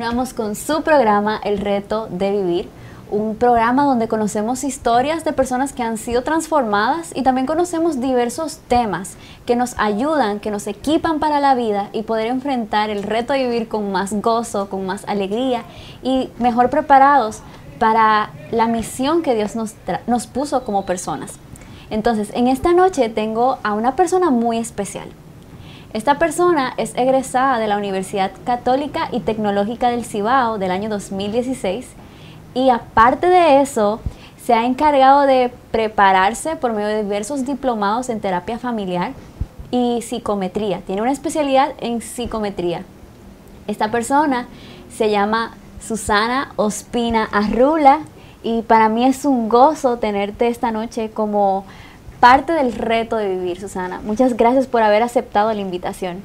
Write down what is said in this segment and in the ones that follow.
continuamos con su programa El Reto de Vivir, un programa donde conocemos historias de personas que han sido transformadas y también conocemos diversos temas que nos ayudan, que nos equipan para la vida y poder enfrentar el reto de vivir con más gozo, con más alegría y mejor preparados para la misión que Dios nos puso como personas. Entonces, en esta noche tengo a una persona muy especial. Esta persona es egresada de la Universidad Católica y Tecnológica del Cibao del año 2016 y aparte de eso se ha encargado de prepararse por medio de diversos diplomados en terapia familiar y psicometría. Tiene una especialidad en psicometría. Esta persona se llama Susana Ospina Arrula y para mí es un gozo tenerte esta noche como parte del reto de vivir, Susana. Muchas gracias por haber aceptado la invitación.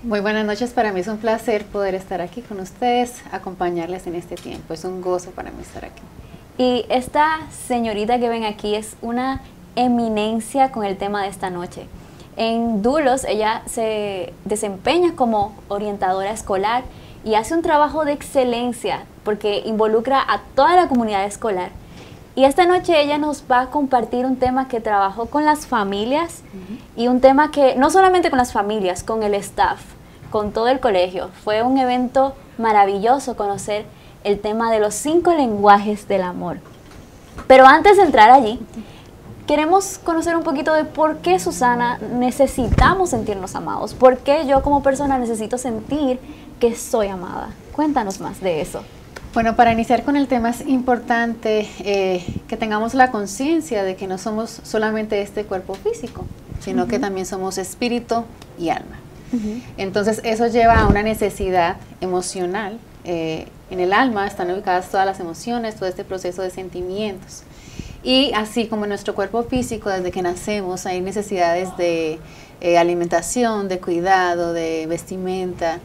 Muy buenas noches, para mí es un placer poder estar aquí con ustedes, acompañarles en este tiempo. Es un gozo para mí estar aquí. Y esta señorita que ven aquí es una eminencia con el tema de esta noche. En Dulos ella se desempeña como orientadora escolar y hace un trabajo de excelencia porque involucra a toda la comunidad escolar. Y esta noche ella nos va a compartir un tema que trabajó con las familias y un tema que no solamente con las familias, con el staff, con todo el colegio. Fue un evento maravilloso conocer el tema de los 5 lenguajes del amor. Pero antes de entrar allí, queremos conocer un poquito de por qué, Susana, necesitamos sentirnos amados. ¿Por qué yo como persona necesito sentir que soy amada? Cuéntanos más de eso. Bueno, para iniciar con el tema es importante que tengamos la conciencia de que no somos solamente este cuerpo físico, sino que también somos espíritu y alma. Entonces eso lleva a una necesidad emocional. En el alma están ubicadas todas las emociones, todo este proceso de sentimientos. Y así como en nuestro cuerpo físico, desde que nacemos hay necesidades de alimentación, de cuidado, de vestimenta,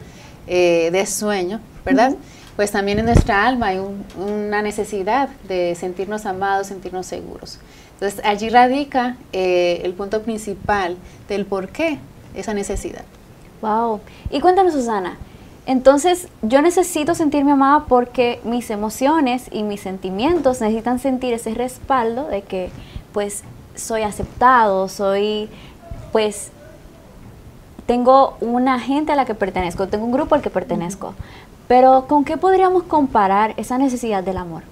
de sueño, ¿verdad? Pues también en nuestra alma hay una necesidad de sentirnos amados, sentirnos seguros. Entonces allí radica el punto principal del por qué esa necesidad. Wow. Y cuéntanos, Susana, entonces yo necesito sentirme amada porque mis emociones y mis sentimientos necesitan sentir ese respaldo de que pues soy aceptado, pues tengo una gente a la que pertenezco, tengo un grupo al que pertenezco. Pero ¿con qué podríamos comparar esa necesidad del amor?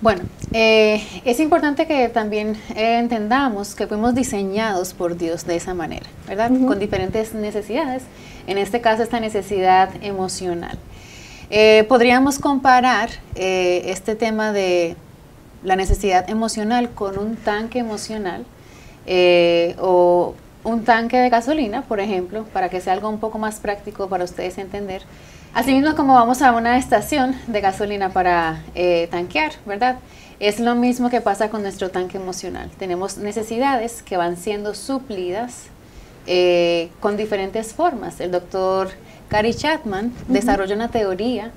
Bueno, es importante que también entendamos que fuimos diseñados por Dios de esa manera, ¿verdad? Con diferentes necesidades, en este caso esta necesidad emocional. Podríamos comparar este tema de la necesidad emocional con un tanque emocional o un tanque de gasolina, por ejemplo, para que sea algo un poco más práctico para ustedes entender. Asimismo, como vamos a una estación de gasolina para tanquear, ¿verdad? Es lo mismo que pasa con nuestro tanque emocional. Tenemos necesidades que van siendo suplidas con diferentes formas. El doctor Gary Chapman desarrolla una teoría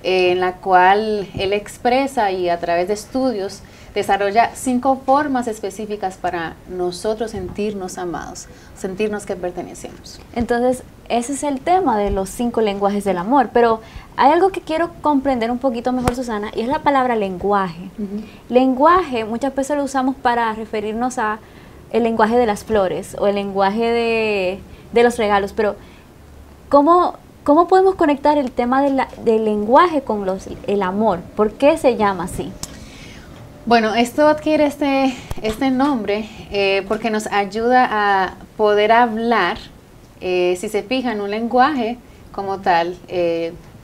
en la cual él expresa y a través de estudios desarrolla 5 formas específicas para nosotros sentirnos amados, sentirnos que pertenecemos. Entonces, ese es el tema de los 5 lenguajes del amor, pero hay algo que quiero comprender un poquito mejor, Susana, y es la palabra lenguaje. Lenguaje, muchas veces lo usamos para referirnos a el lenguaje de las flores o el lenguaje de los regalos, pero ¿cómo podemos conectar el tema del lenguaje con el amor? ¿Por qué se llama así? Bueno, esto adquiere este nombre porque nos ayuda a poder hablar, si se fijan, un lenguaje como tal.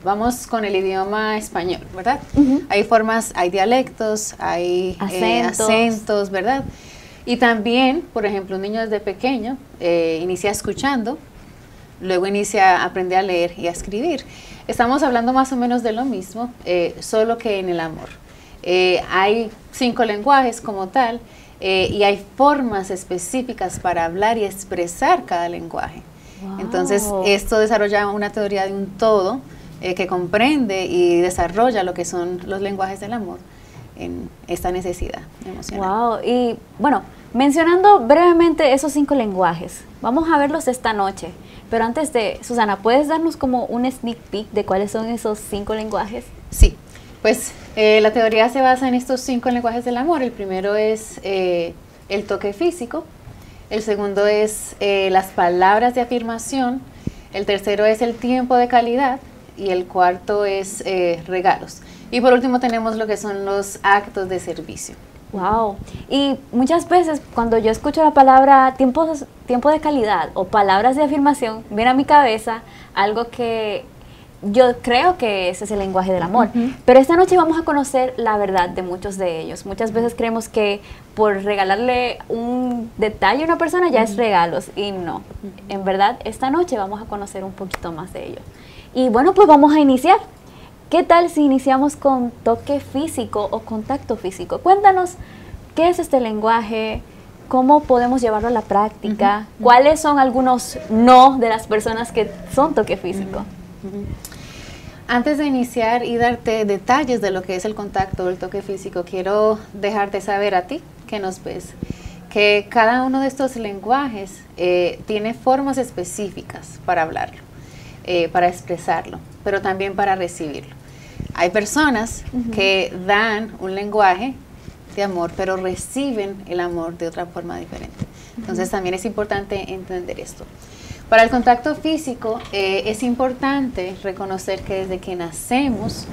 Vamos con el idioma español, ¿verdad? Hay formas, hay dialectos, hay acentos, ¿verdad? Y también, por ejemplo, un niño desde pequeño inicia escuchando, luego inicia a aprender a leer y a escribir. Estamos hablando más o menos de lo mismo, solo que en el amor. Hay 5 lenguajes como tal y hay formas específicas para hablar y expresar cada lenguaje. Wow. Entonces esto desarrolla una teoría de un todo que comprende y desarrolla lo que son los lenguajes del amor. en esta necesidad emocional. Wow, y bueno, mencionando brevemente esos 5 lenguajes, vamos a verlos esta noche. Pero antes de, Susana, ¿puedes darnos como un sneak peek de cuáles son esos 5 lenguajes? Sí, pues la teoría se basa en estos 5 lenguajes del amor. El primero es el toque físico, el segundo es las palabras de afirmación, el tercero es el tiempo de calidad y el cuarto es regalos. Y por último tenemos lo que son los actos de servicio. Wow, y muchas veces cuando yo escucho la palabra tiempo de calidad o palabras de afirmación, viene a mi cabeza algo que yo creo que ese es el lenguaje del amor. Pero esta noche vamos a conocer la verdad de muchos de ellos. Muchas veces creemos que por regalarle un detalle a una persona ya es regalos, y no. En verdad, esta noche vamos a conocer un poquito más de ellos. Y bueno, pues vamos a iniciar. ¿Qué tal si iniciamos con toque físico o contacto físico? Cuéntanos, ¿qué es este lenguaje? ¿Cómo podemos llevarlo a la práctica? ¿Cuáles son algunos no de las personas que son toque físico? Antes de iniciar y darte detalles de lo que es el contacto o el toque físico, quiero dejarte saber a ti que nos ves que cada uno de estos lenguajes tiene formas específicas para hablarlo, para expresarlo, pero también para recibirlo. Hay personas que dan un lenguaje de amor, pero reciben el amor de otra forma diferente. Entonces también es importante entender esto. Para el contacto físico es importante reconocer que desde que nacemos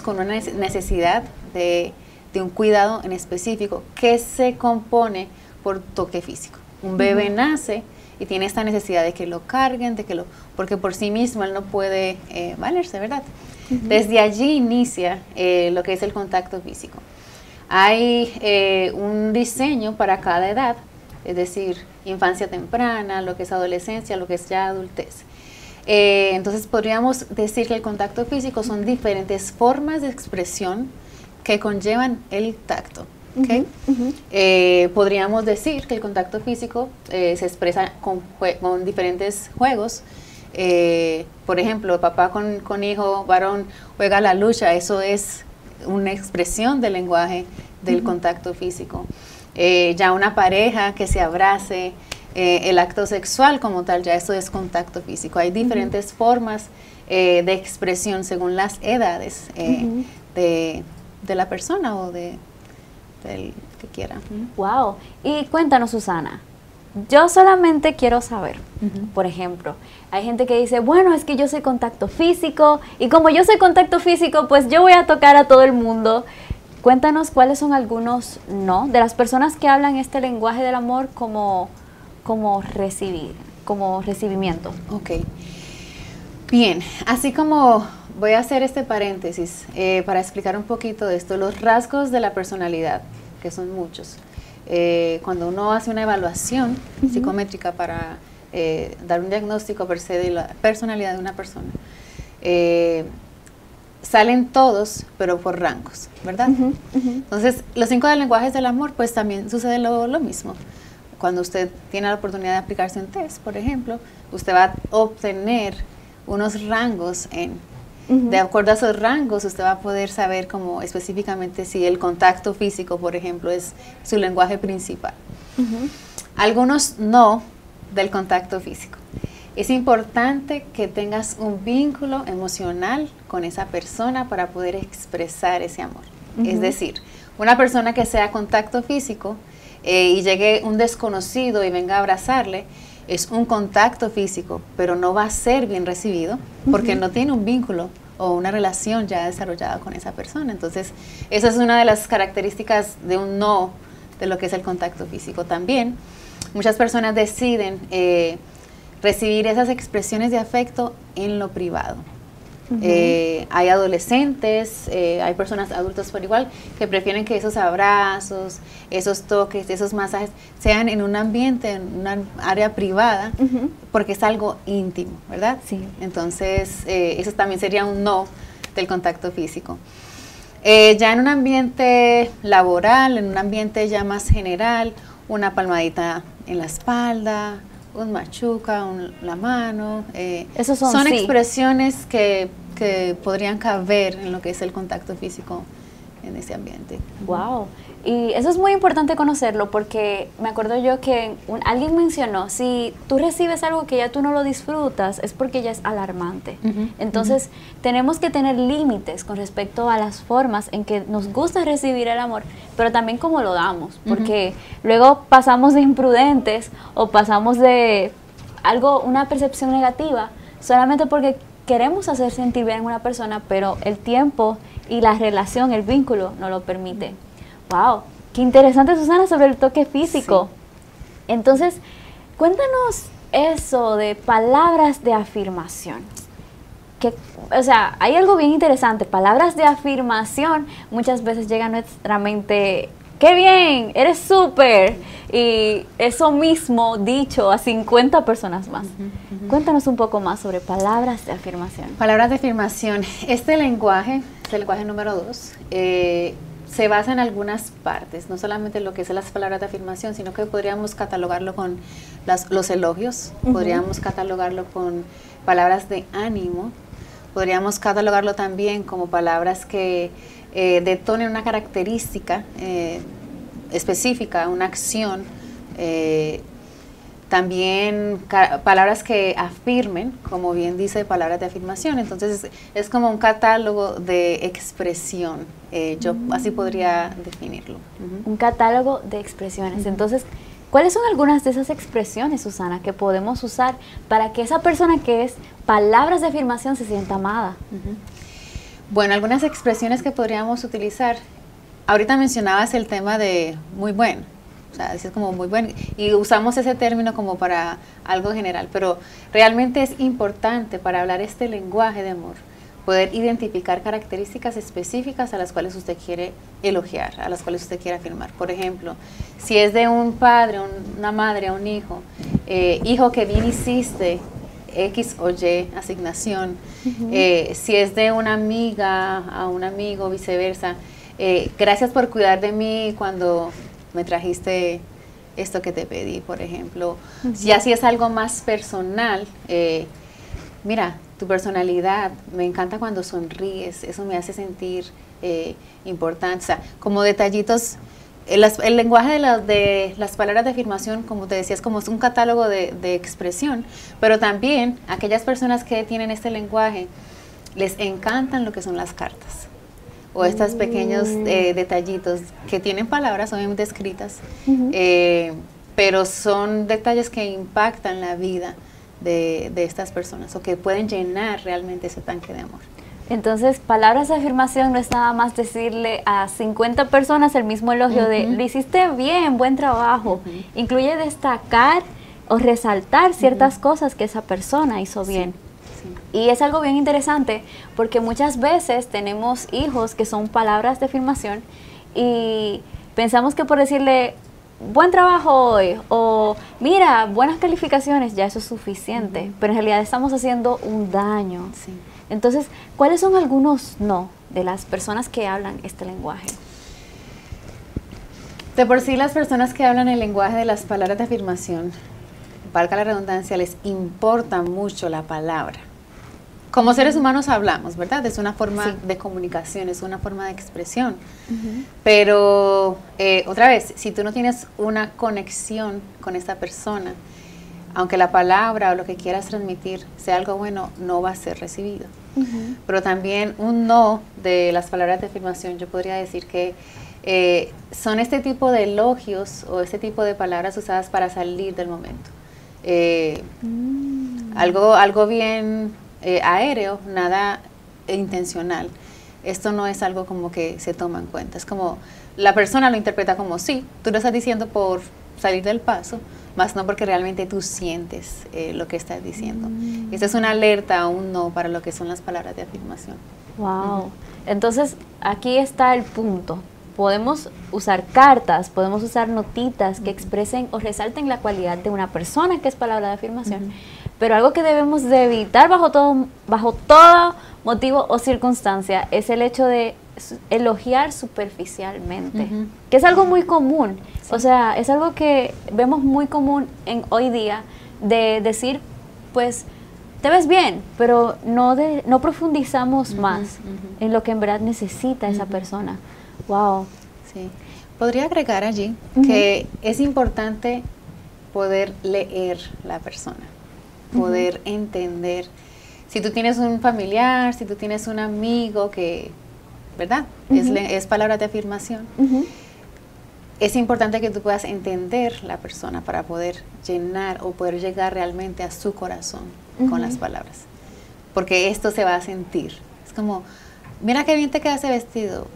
con una necesidad de un cuidado en específico que se compone por toque físico. Un bebé nace y tiene esta necesidad de que lo carguen, porque por sí mismo él no puede valerse, ¿verdad? Desde allí inicia lo que es el contacto físico. Hay un diseño para cada edad, es decir, infancia temprana, lo que es adolescencia, lo que es ya adultez. Entonces podríamos decir que el contacto físico son diferentes formas de expresión que conllevan el tacto. ¿Okay? Podríamos decir que el contacto físico se expresa con diferentes juegos. Por ejemplo, papá con hijo varón juega a la lucha, eso es una expresión del lenguaje del contacto físico. Ya una pareja que se abrace, el acto sexual como tal, ya eso es contacto físico. Hay diferentes formas de expresión según las edades de la persona o del que quiera. Wow. Y cuéntanos, Susana, yo solamente quiero saber, por ejemplo, hay gente que dice, bueno, es que yo soy contacto físico, y como yo soy contacto físico, pues yo voy a tocar a todo el mundo. Cuéntanos cuáles son algunos no de las personas que hablan este lenguaje del amor como recibimiento. Ok. Bien, así como voy a hacer este paréntesis para explicar un poquito de esto, los rasgos de la personalidad, que son muchos. Cuando uno hace una evaluación psicométrica para dar un diagnóstico per se de la personalidad de una persona, salen todos, pero por rangos, ¿verdad? Entonces, los 5 lenguajes del amor, pues también sucede lo mismo. Cuando usted tiene la oportunidad de aplicarse un test, por ejemplo, usted va a obtener unos rangos de acuerdo a esos rangos, usted va a poder saber como específicamente si el contacto físico, por ejemplo, es su lenguaje principal. Algunos no del contacto físico. Es importante que tengas un vínculo emocional con esa persona para poder expresar ese amor. Es decir, una persona que sea contacto físico y llegue un desconocido y venga a abrazarle, es un contacto físico, pero no va a ser bien recibido porque no tiene un vínculo o una relación ya desarrollada con esa persona. Entonces, esa es una de las características de un no de lo que es el contacto físico. También, muchas personas deciden recibir esas expresiones de afecto en lo privado. Hay adolescentes, hay personas adultas por igual que prefieren que esos abrazos, esos toques, esos masajes sean en un ambiente, en una área privada, porque es algo íntimo, ¿verdad? Sí. Entonces, eso también sería un no del contacto físico. Ya en un ambiente laboral, en un ambiente ya más general, una palmadita en la espalda, un machuca, la mano, esos son expresiones que podrían caber en lo que es el contacto físico en ese ambiente. Wow. Y eso es muy importante conocerlo porque me acuerdo yo que alguien mencionó, si tú recibes algo que ya tú no lo disfrutas, es porque ya es alarmante. Entonces, tenemos que tener límites con respecto a las formas en que nos gusta recibir el amor, pero también cómo lo damos, porque luego pasamos de imprudentes o pasamos de una percepción negativa, solamente porque queremos hacer sentir bien a una persona, pero el tiempo y la relación, el vínculo, no lo permite. Wow, qué interesante, Susana, sobre el toque físico. Sí. Entonces, cuéntanos eso de palabras de afirmación. O sea, hay algo bien interesante. Palabras de afirmación muchas veces llegan a nuestra mente. ¡Qué bien! ¡Eres súper! Y eso mismo dicho a 50 personas más. Cuéntanos un poco más sobre palabras de afirmación. Palabras de afirmación. Este lenguaje, es el lenguaje número 2, se basa en algunas partes, no solamente lo que es las palabras de afirmación, sino que podríamos catalogarlo con los elogios, podríamos catalogarlo con palabras de ánimo, podríamos catalogarlo también como palabras que detonen una característica específica, una acción, también palabras que afirmen, como bien dice, palabras de afirmación. Entonces es como un catálogo de expresión, yo así podría definirlo. Un catálogo de expresiones. Entonces, ¿cuáles son algunas de esas expresiones, Susana, que podemos usar para que esa persona que es palabras de afirmación se sienta amada? Bueno, algunas expresiones que podríamos utilizar. Ahorita mencionabas el tema de muy bueno. O sea, es como muy bueno, y usamos ese término como para algo general, pero realmente es importante para hablar este lenguaje de amor, poder identificar características específicas a las cuales usted quiere elogiar, a las cuales usted quiere afirmar. Por ejemplo, si es de un padre, una madre, un hijo, hijo, que bien hiciste, X o Y asignación, si es de una amiga a un amigo, viceversa, gracias por cuidar de mí cuando me trajiste esto que te pedí, por ejemplo. Ya si es algo más personal, mira, tu personalidad, me encanta cuando sonríes, eso me hace sentir importante. O sea, como detallitos, el lenguaje de las palabras de afirmación, como te decía, es como un catálogo de expresión, pero también aquellas personas que tienen este lenguaje, les encantan lo que son las cartas, o estos pequeños detallitos que tienen palabras obviamente escritas, pero son detalles que impactan la vida de estas personas o que pueden llenar realmente ese tanque de amor. Entonces, palabras de afirmación no es nada más decirle a 50 personas el mismo elogio de lo hiciste bien, buen trabajo. Incluye destacar o resaltar ciertas cosas que esa persona hizo bien. Y es algo bien interesante porque muchas veces tenemos hijos que son palabras de afirmación y pensamos que por decirle buen trabajo hoy o mira, buenas calificaciones, ya eso es suficiente, pero en realidad estamos haciendo un daño. Entonces, ¿cuáles son algunos no de las personas que hablan este lenguaje? De por sí, las personas que hablan el lenguaje de las palabras de afirmación, valga la redundancia, les importa mucho la palabra. Como seres humanos hablamos, ¿verdad? Es una forma de comunicación, es una forma de expresión. Pero, otra vez, si tú no tienes una conexión con esta persona, aunque la palabra o lo que quieras transmitir sea algo bueno, no va a ser recibido. Pero también un no de las palabras de afirmación, yo podría decir que son este tipo de elogios o este tipo de palabras usadas para salir del momento. Algo bien aéreo, nada intencional. Esto no es algo como que se toma en cuenta. Es como la persona lo interpreta como sí, tú lo estás diciendo por salir del paso, más no porque realmente tú sientes lo que estás diciendo. Esta es una alerta, un no para lo que son las palabras de afirmación. Wow. Entonces, aquí está el punto. Podemos usar cartas, podemos usar notitas que expresen o resalten la cualidad de una persona, que es palabra de afirmación, pero algo que debemos de evitar bajo todo motivo o circunstancia es el hecho de elogiar superficialmente, que es algo muy común. O sea, es algo que vemos muy común hoy día, de decir, pues, te ves bien, pero no profundizamos más en lo que en verdad necesita esa persona. Wow. Sí. Podría agregar allí que es importante poder leer la persona, poder entender. Si tú tienes un familiar, si tú tienes un amigo que, ¿verdad? Es palabra de afirmación. Es importante que tú puedas entender la persona para poder llenar o poder llegar realmente a su corazón con las palabras. Porque esto se va a sentir. Es como, mira qué bien te queda ese vestido.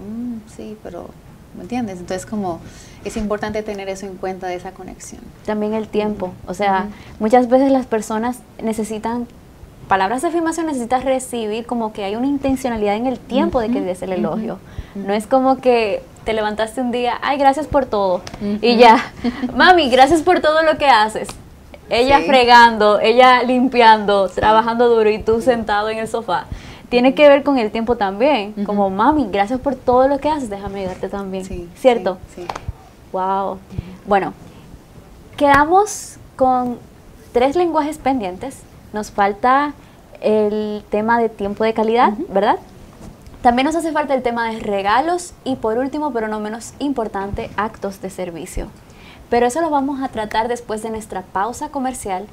Sí, pero, ¿me entiendes? Entonces como es importante tener eso en cuenta de esa conexión. También el tiempo. O sea, muchas veces las personas necesitan palabras de afirmación, necesitas recibir como que hay una intencionalidad en el tiempo de que des el elogio. No es como que te levantaste un día, ay, gracias por todo, y ya, mami, gracias por todo lo que haces. Ella fregando, ella limpiando, trabajando duro y tú sentado en el sofá. Tiene que ver con el tiempo también, como mami, gracias por todo lo que haces, déjame ayudarte también, ¿cierto? Sí. Wow. Bueno, quedamos con 3 lenguajes pendientes. Nos falta el tema de tiempo de calidad, ¿verdad? También nos hace falta el tema de regalos y por último, pero no menos importante, actos de servicio. Pero eso lo vamos a tratar después de nuestra pausa comercial,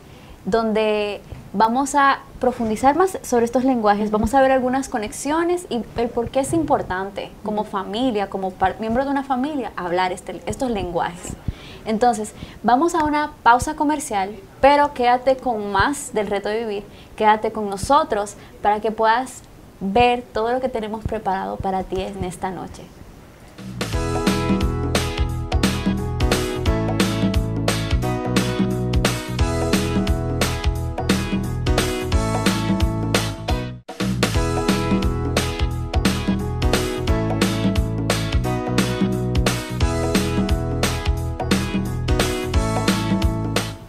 donde vamos a profundizar más sobre estos lenguajes, vamos a ver algunas conexiones y el por qué es importante como familia, como miembro de una familia, hablar estos lenguajes. Entonces, vamos a una pausa comercial, pero quédate con más del reto de vivir, quédate con nosotros para que puedas ver todo lo que tenemos preparado para ti en esta noche.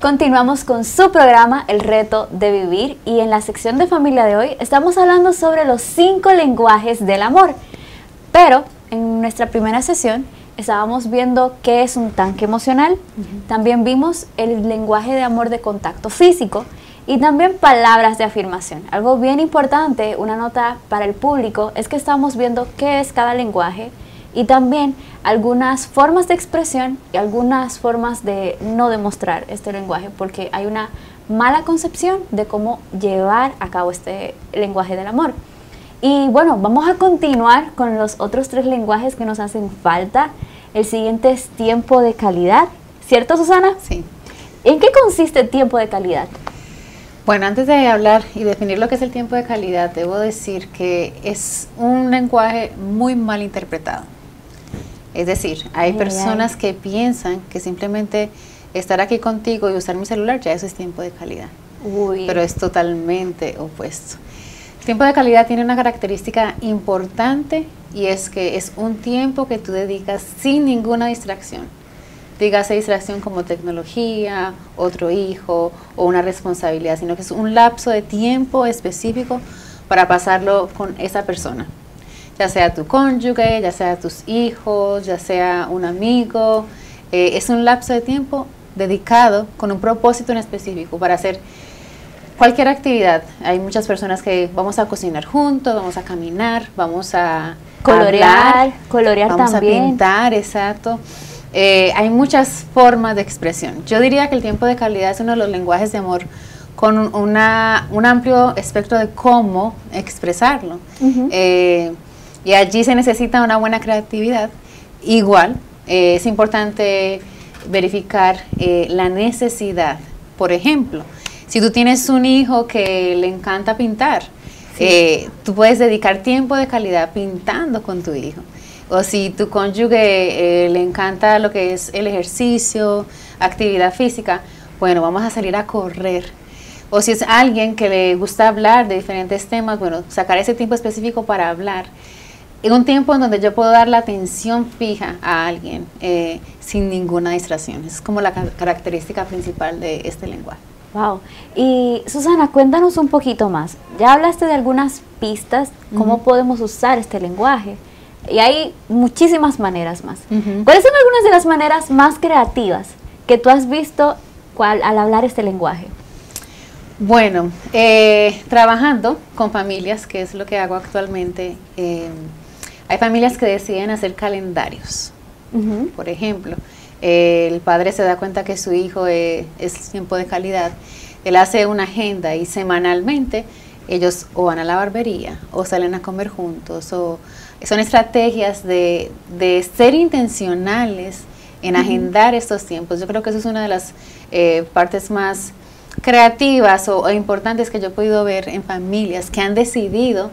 Continuamos con su programa El Reto de Vivir y en la sección de familia de hoy estamos hablando sobre los 5 lenguajes del amor. Pero en nuestra primera sesión estábamos viendo qué es un tanque emocional, también vimos el lenguaje de amor de contacto físico y también palabras de afirmación. Algo bien importante, una nota para el público, es que estamos viendo qué es cada lenguaje y también algunas formas de expresión y algunas formas de no demostrar este lenguaje, porque hay una mala concepción de cómo llevar a cabo este lenguaje del amor. Y bueno, vamos a continuar con los otros 3 lenguajes que nos hacen falta. El siguiente es tiempo de calidad, ¿cierto, Susana? Sí. ¿En qué consiste tiempo de calidad? Bueno, antes de hablar y definir lo que es el tiempo de calidad, debo decir que es un lenguaje muy mal interpretado. Es decir, hay personas que piensan que simplemente estar aquí contigo y usar mi celular, ya eso es tiempo de calidad. Pero es totalmente opuesto. El tiempo de calidad tiene una característica importante y es que es un tiempo que tú dedicas sin ninguna distracción. Dígase distracción como tecnología, otro hijo o una responsabilidad, sino que es un lapso de tiempo específico para pasarlo con esa persona. Ya sea tu cónyuge, ya sea tus hijos, ya sea un amigo, es un lapso de tiempo dedicado con un propósito en específico para hacer cualquier actividad. Hay muchas personas que vamos a cocinar juntos, vamos a caminar, vamos a colorear vamos también. A pintar, exacto. Hay muchas formas de expresión. Yo diría que el tiempo de calidad es uno de los lenguajes de amor con un amplio espectro de cómo expresarlo. Y allí se necesita una buena creatividad. Igual, es importante verificar la necesidad. Por ejemplo, si tú tienes un hijo que le encanta pintar, tú puedes dedicar tiempo de calidad pintando con tu hijo. O si tu cónyuge le encanta lo que es el ejercicio, actividad física, bueno, vamos a salir a correr. O si es alguien que le gusta hablar de diferentes temas, bueno, sacar ese tiempo específico para hablar. En un tiempo en donde yo puedo dar la atención fija a alguien sin ninguna distracción. Es como la característica principal de este lenguaje. Wow. Y Susana, cuéntanos un poquito más. Ya hablaste de algunas pistas, cómo podemos usar este lenguaje. Y hay muchísimas maneras más. ¿Cuáles son algunas de las maneras más creativas que tú has visto al hablar este lenguaje? Bueno, trabajando con familias, que es lo que hago actualmente, Hay familias que deciden hacer calendarios. Por ejemplo, el padre se da cuenta que su hijo es tiempo de calidad, él hace una agenda y semanalmente ellos o van a la barbería o salen a comer juntos, o son estrategias de ser intencionales en agendar estos tiempos. Yo creo que eso es una de las partes más creativas o importantes que yo he podido ver en familias que han decidido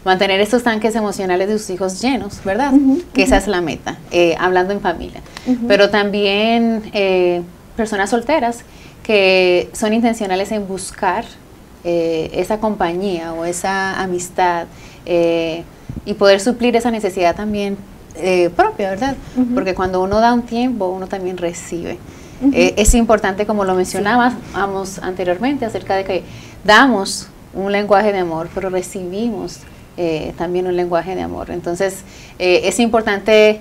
mantener estos tanques emocionales de sus hijos llenos, ¿verdad? Que esa es la meta, hablando en familia. Pero también personas solteras que son intencionales en buscar esa compañía o esa amistad y poder suplir esa necesidad también propia, ¿verdad? Porque cuando uno da un tiempo, uno también recibe. Es importante, como lo mencionábamos anteriormente, acerca de que damos un lenguaje de amor, pero recibimos también un lenguaje de amor. Entonces, es importante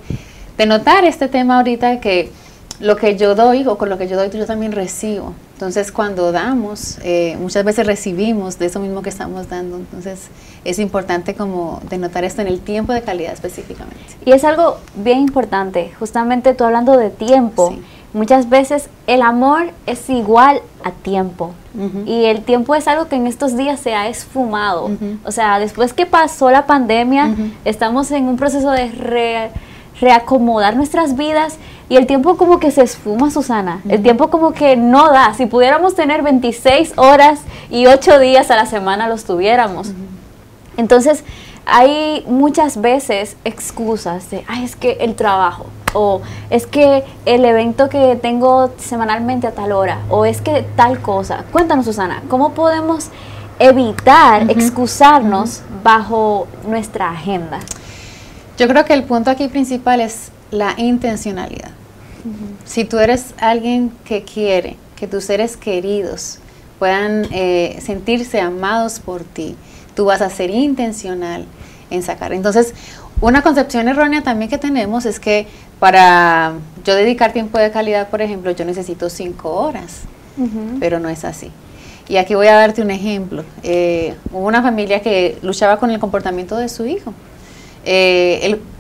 denotar este tema ahorita, que lo que yo doy o con lo que yo doy, yo también recibo. Entonces, cuando damos, muchas veces recibimos de eso mismo que estamos dando. Entonces, es importante como denotar esto en el tiempo de calidad específicamente. Y es algo bien importante, justamente tú hablando de tiempo. Sí. Muchas veces el amor es igual a tiempo. Y el tiempo es algo que en estos días se ha esfumado. O sea, después que pasó la pandemia, estamos en un proceso de reacomodar nuestras vidas, y el tiempo como que se esfuma, Susana. El tiempo como que no da. Si pudiéramos tener 26 horas y 8 días a la semana, los tuviéramos. Entonces, hay muchas veces excusas de, ay, es que el trabajo, o es que el evento que tengo semanalmente a tal hora, o es que tal cosa. Cuéntanos, Susana, ¿cómo podemos evitar excusarnos bajo nuestra agenda? Yo creo que el punto aquí principal es la intencionalidad. Si tú eres alguien que quiere que tus seres queridos puedan sentirse amados por ti, tú vas a ser intencional en sacar. Entonces, una concepción errónea también que tenemos es que para yo dedicar tiempo de calidad, por ejemplo, yo necesito 5 horas, pero no es así. Y aquí voy a darte un ejemplo. Hubo una familia que luchaba con el comportamiento de su hijo.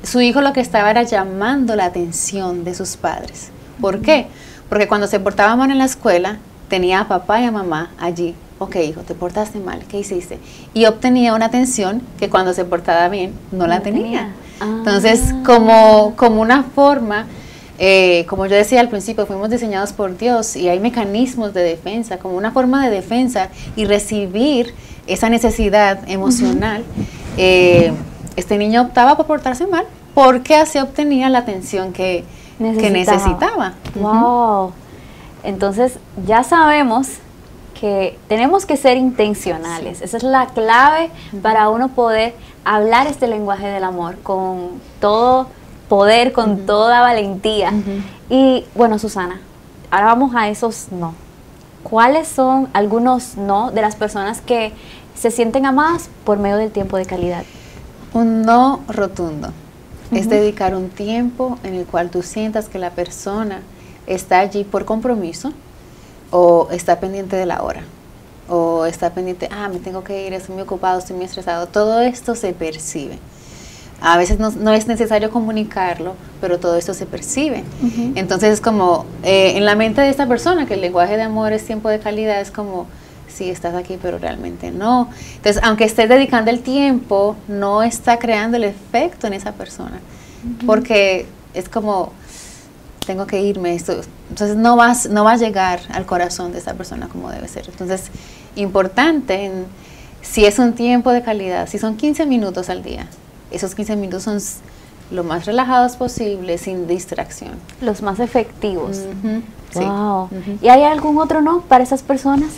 Su hijo lo que estaba era llamando la atención de sus padres. ¿Por qué? Porque cuando se portaba mal en la escuela, tenía a papá y a mamá allí. Ok, hijo, te portaste mal, ¿qué hiciste? Y obtenía una atención que cuando se portaba bien no la tenía. Entonces, como una forma, como yo decía al principio, fuimos diseñados por Dios y hay mecanismos de defensa, como una forma de defensa y recibir esa necesidad emocional. Este niño optaba por portarse mal porque así obtenía la atención que necesitaba. Wow. Entonces, ya sabemos que tenemos que ser intencionales. Esa es la clave para uno poder hablar este lenguaje del amor con todo poder, con toda valentía. Y bueno, Susana, ahora vamos a esos no. ¿Cuáles son algunos no de las personas que se sienten amadas por medio del tiempo de calidad? Un no rotundo es dedicar un tiempo en el cual tú sientas que la persona está allí por compromiso, o está pendiente de la hora, o está pendiente, me tengo que ir, estoy muy ocupado, estoy muy estresado. Todo esto se percibe. A veces no es necesario comunicarlo, pero todo esto se percibe. Entonces es como, en la mente de esta persona, que el lenguaje de amor es tiempo de calidad, es como, sí, estás aquí, pero realmente no. Entonces, aunque estés dedicando el tiempo, no está creando el efecto en esa persona. Porque es como, tengo que irme, entonces no va a llegar al corazón de esa persona como debe ser. Entonces, importante, si es un tiempo de calidad, si son 15 minutos al día, esos 15 minutos son lo más relajados posible, sin distracción. Los más efectivos. Wow. ¿Y hay algún otro no para esas personas?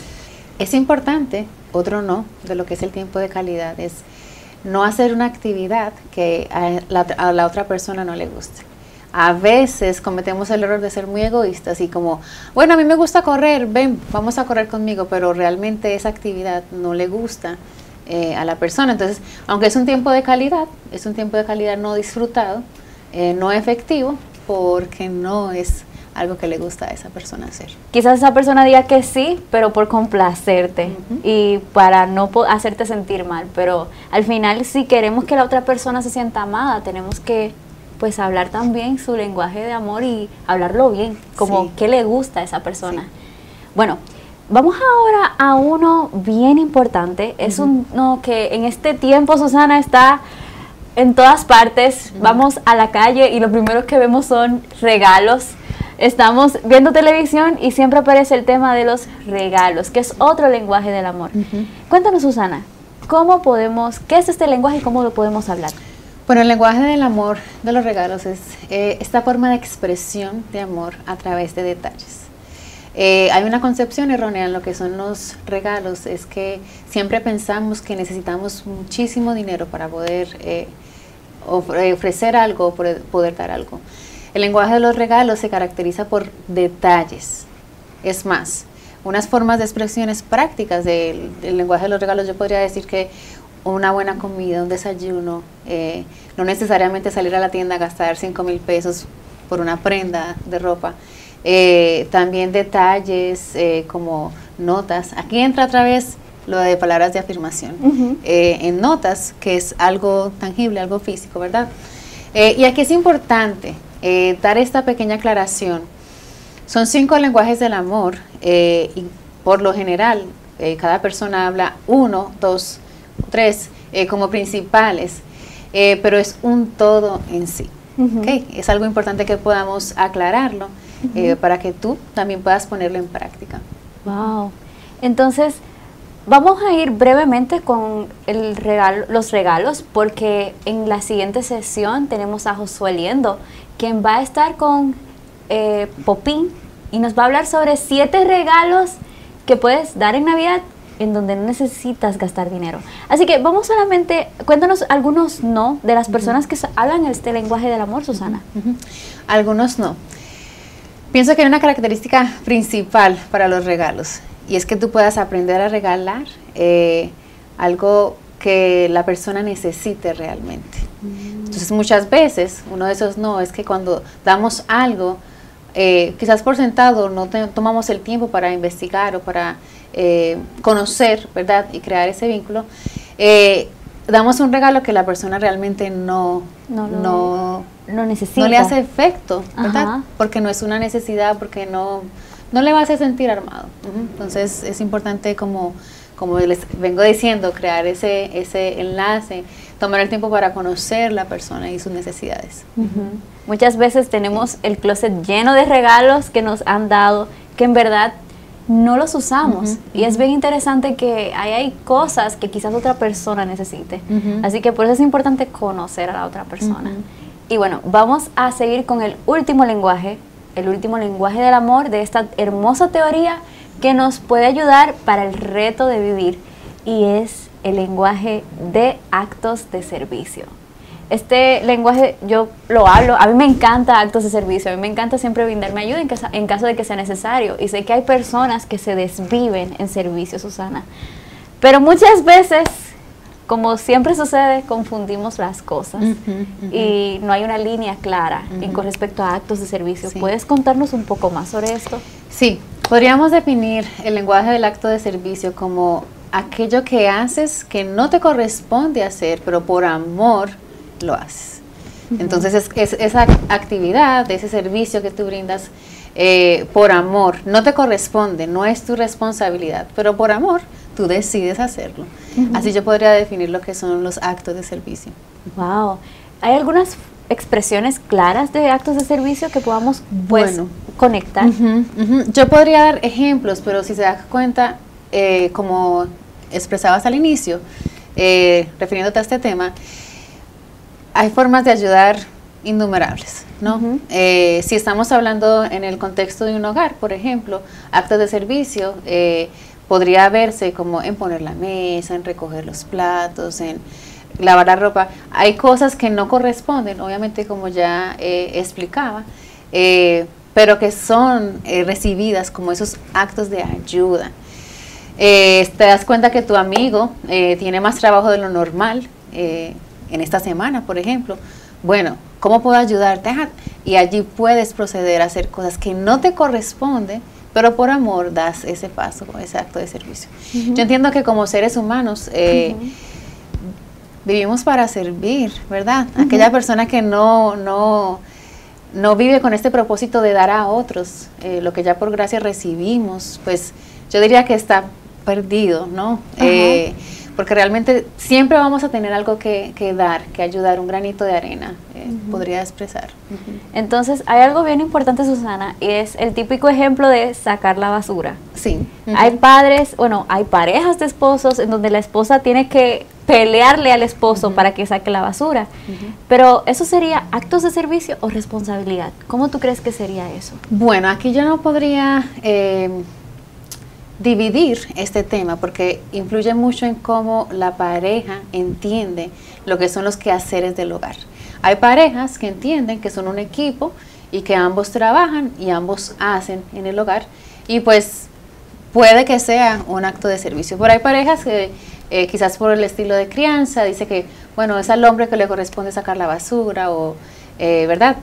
Es importante, otro no, de lo que es el tiempo de calidad, es no hacer una actividad que a la otra persona no le guste. A veces cometemos el error de ser muy egoístas y como, bueno, a mí me gusta correr, ven, vamos a correr conmigo, pero realmente esa actividad no le gusta a la persona. Entonces, aunque es un tiempo de calidad, es un tiempo de calidad no disfrutado, no efectivo, porque no es algo que le gusta a esa persona hacer. Quizás esa persona diga que sí, pero por complacerte y para no hacerte sentir mal, pero al final si queremos que la otra persona se sienta amada, tenemos que pues hablar también su lenguaje de amor y hablarlo bien, como qué le gusta a esa persona. Bueno, vamos ahora a uno bien importante, es uno que en este tiempo, Susana, está en todas partes. Vamos a la calle y lo primero que vemos son regalos. Estamos viendo televisión y siempre aparece el tema de los regalos, que es otro lenguaje del amor. Cuéntanos, Susana, ¿qué es este lenguaje y cómo lo podemos hablar? Bueno, el lenguaje del amor, de los regalos, es esta forma de expresión de amor a través de detalles. Hay una concepción errónea en lo que son los regalos, es que siempre pensamos que necesitamos muchísimo dinero para poder ofrecer algo, poder dar algo. El lenguaje de los regalos se caracteriza por detalles. Es más, unas formas de expresiones prácticas del lenguaje de los regalos, yo podría decir que una buena comida, un desayuno, no necesariamente salir a la tienda a gastar 5,000 pesos por una prenda de ropa. También detalles como notas. Aquí entra otra vez lo de palabras de afirmación. En notas, que es algo tangible, algo físico, ¿verdad? Y aquí es importante dar esta pequeña aclaración. Son 5 lenguajes del amor y por lo general cada persona habla 1, 2, 3 como principales, pero es un todo en sí. ¿Okay? Es algo importante que podamos aclararlo para que tú también puedas ponerlo en práctica. Wow. Entonces, vamos a ir brevemente con los regalos, porque en la siguiente sesión tenemos a Josué Liendo, quien va a estar con Popín y nos va a hablar sobre 7 regalos que puedes dar en Navidad en donde no necesitas gastar dinero. Así que vamos solamente, cuéntanos algunos no de las personas que hablan este lenguaje del amor, Susana. Algunos no. Pienso que hay una característica principal para los regalos, y es que tú puedas aprender a regalar algo que la persona necesite realmente. Entonces muchas veces uno de esos no es que cuando damos algo, quizás por sentado no tomamos el tiempo para investigar o para conocer, ¿verdad? Y crear ese vínculo. Damos un regalo que la persona realmente no necesita, no le hace efecto, ¿verdad? Porque no es una necesidad, porque no le va a hacer sentir armado. Entonces es importante, como les vengo diciendo, crear ese enlace, tomar el tiempo para conocer la persona y sus necesidades. Muchas veces tenemos el closet lleno de regalos que nos han dado, que en verdad no los usamos, y es bien interesante que hay cosas que quizás otra persona necesite, así que por eso es importante conocer a la otra persona. Y bueno, vamos a seguir con el último lenguaje del amor, de esta hermosa teoría que nos puede ayudar para el reto de vivir, y es el lenguaje de actos de servicio. Este lenguaje yo lo hablo, a mí me encanta actos de servicio, a mí me encanta siempre brindarme ayuda en caso de que sea necesario, y sé que hay personas que se desviven en servicio, Susana, pero muchas veces, como siempre sucede, confundimos las cosas y no hay una línea clara con respecto a actos de servicio. ¿Puedes contarnos un poco más sobre esto? Sí, podríamos definir el lenguaje del acto de servicio como aquello que haces que no te corresponde hacer, pero por amor lo haces. Entonces es esa actividad, ese servicio que tú brindas por amor, no te corresponde, no es tu responsabilidad, pero por amor tú decides hacerlo. Así yo podría definir lo que son los actos de servicio. Wow. ¿Hay algunas expresiones claras de actos de servicio que podamos conectar? Yo podría dar ejemplos, pero si se das cuenta, como expresabas al inicio, refiriéndote a este tema, hay formas de ayudar innumerables, ¿no? Si estamos hablando en el contexto de un hogar, por ejemplo, actos de servicio podría verse como en poner la mesa, en recoger los platos, en lavar la ropa. Hay cosas que no corresponden, obviamente, como ya explicaba, pero que son recibidas como esos actos de ayuda. Te das cuenta que tu amigo tiene más trabajo de lo normal en esta semana, por ejemplo. Bueno, ¿cómo puedo ayudarte? Ajá. Y allí puedes proceder a hacer cosas que no te corresponden, pero por amor das ese paso, ese acto de servicio. Yo entiendo que como seres humanos vivimos para servir, ¿verdad? Aquella persona que no vive con este propósito de dar a otros lo que ya por gracia recibimos, pues yo diría que está perdido, ¿no? Porque realmente siempre vamos a tener algo que dar, que ayudar, un granito de arena, podría expresar. Entonces, hay algo bien importante, Susana, y es el típico ejemplo de sacar la basura. Sí. Hay padres, bueno, hay parejas de esposos en donde la esposa tiene que pelearle al esposo para que saque la basura. Pero, ¿eso sería actos de servicio o responsabilidad? ¿Cómo tú crees que sería eso? Bueno, aquí yo no podría dividir este tema porque influye mucho en cómo la pareja entiende lo que son los quehaceres del hogar. Hay parejas que entienden que son un equipo y que ambos trabajan y ambos hacen en el hogar y pues puede que sea un acto de servicio. Pero hay parejas que quizás por el estilo de crianza dice que bueno, es al hombre que le corresponde sacar la basura o ¿verdad?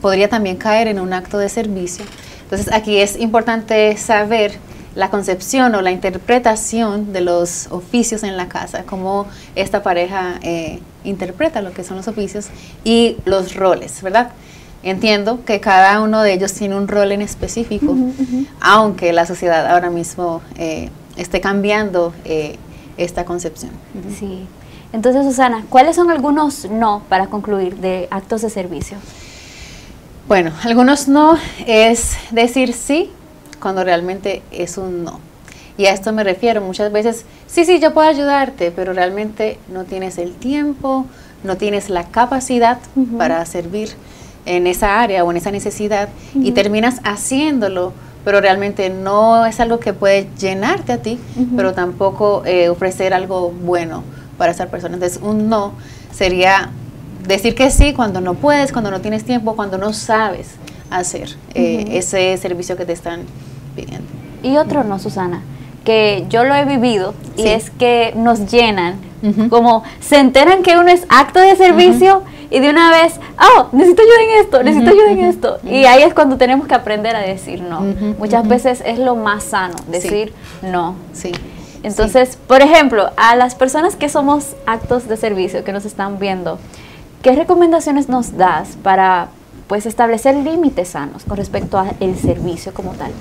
Podría también caer en un acto de servicio. Entonces aquí es importante saber la concepción o la interpretación de los oficios en la casa, cómo esta pareja interpreta lo que son los oficios y los roles, ¿verdad? Entiendo que cada uno de ellos tiene un rol en específico, aunque la sociedad ahora mismo esté cambiando esta concepción. Sí. Entonces, Susana, ¿cuáles son algunos no para concluir de actos de servicio? Bueno, algunos no es decir sí cuando realmente es un no. Y a esto me refiero, muchas veces, sí, yo puedo ayudarte, pero realmente no tienes el tiempo, no tienes la capacidad para servir en esa área o en esa necesidad y terminas haciéndolo, pero realmente no es algo que puede llenarte a ti, pero tampoco ofrecer algo bueno para esa persona. Entonces, un no sería decir que sí cuando no puedes, cuando no tienes tiempo, cuando no sabes hacer ese servicio que te están pidiendo. Y otro no, Susana, que yo lo he vivido y es que nos llenan, como se enteran que uno es acto de servicio y de una vez, necesito ayuda en esto, necesito ayuda en esto. Y ahí es cuando tenemos que aprender a decir no. Muchas veces es lo más sano, decir no. Sí. Entonces, por ejemplo, a las personas que somos actos de servicio, que nos están viendo, ¿qué recomendaciones nos das para pues establecer límites sanos con respecto al servicio como tal?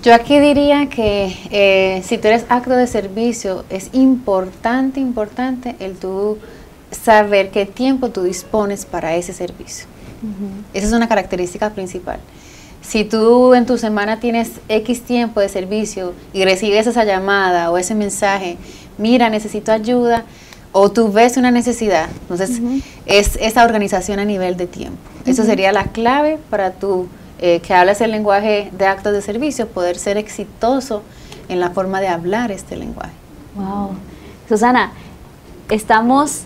Yo aquí diría que si tú eres acto de servicio, es importante el tú saber qué tiempo tú dispones para ese servicio. Esa es una característica principal. Si tú en tu semana tienes X tiempo de servicio y recibes esa llamada o ese mensaje, mira, necesito ayuda, o tú ves una necesidad, entonces es esa organización a nivel de tiempo. Eso sería la clave para tú, que hablas el lenguaje de actos de servicio, poder ser exitoso en la forma de hablar este lenguaje. Wow. Susana, estamos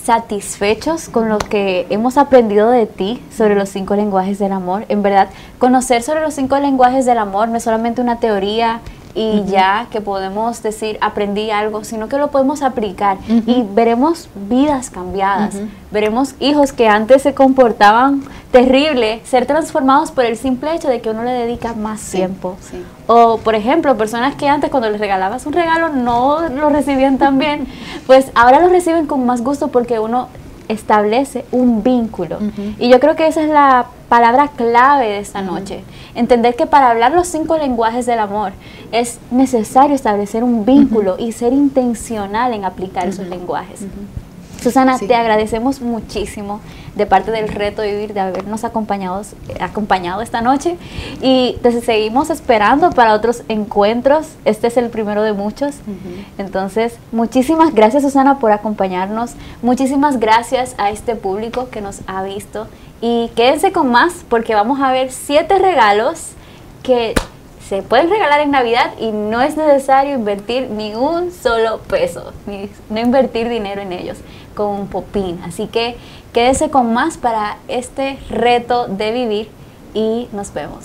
satisfechos con lo que hemos aprendido de ti sobre los 5 lenguajes del amor. En verdad, conocer sobre los 5 lenguajes del amor no es solamente una teoría y ya que podemos decir aprendí algo, sino que lo podemos aplicar y veremos vidas cambiadas, veremos hijos que antes se comportaban terrible, ser transformados por el simple hecho de que uno le dedica más tiempo. O por ejemplo, personas que antes cuando les regalabas un regalo no lo recibían tan bien, pues ahora lo reciben con más gusto porque uno establece un vínculo. Y yo creo que esa es la palabra clave de esta noche. Entender que para hablar los 5 lenguajes del amor es necesario establecer un vínculo y ser intencional en aplicar esos lenguajes. Susana, te agradecemos muchísimo de parte del Reto de Vivir de habernos acompañado esta noche y te seguimos esperando para otros encuentros. Este es el primero de muchos. Entonces, muchísimas gracias, Susana, por acompañarnos. Muchísimas gracias a este público que nos ha visto y quédense con más porque vamos a ver 7 regalos que se pueden regalar en Navidad y no es necesario invertir ni un solo peso, no invertir dinero en ellos con un popín. Así que quédese con más para este Reto de Vivir y nos vemos.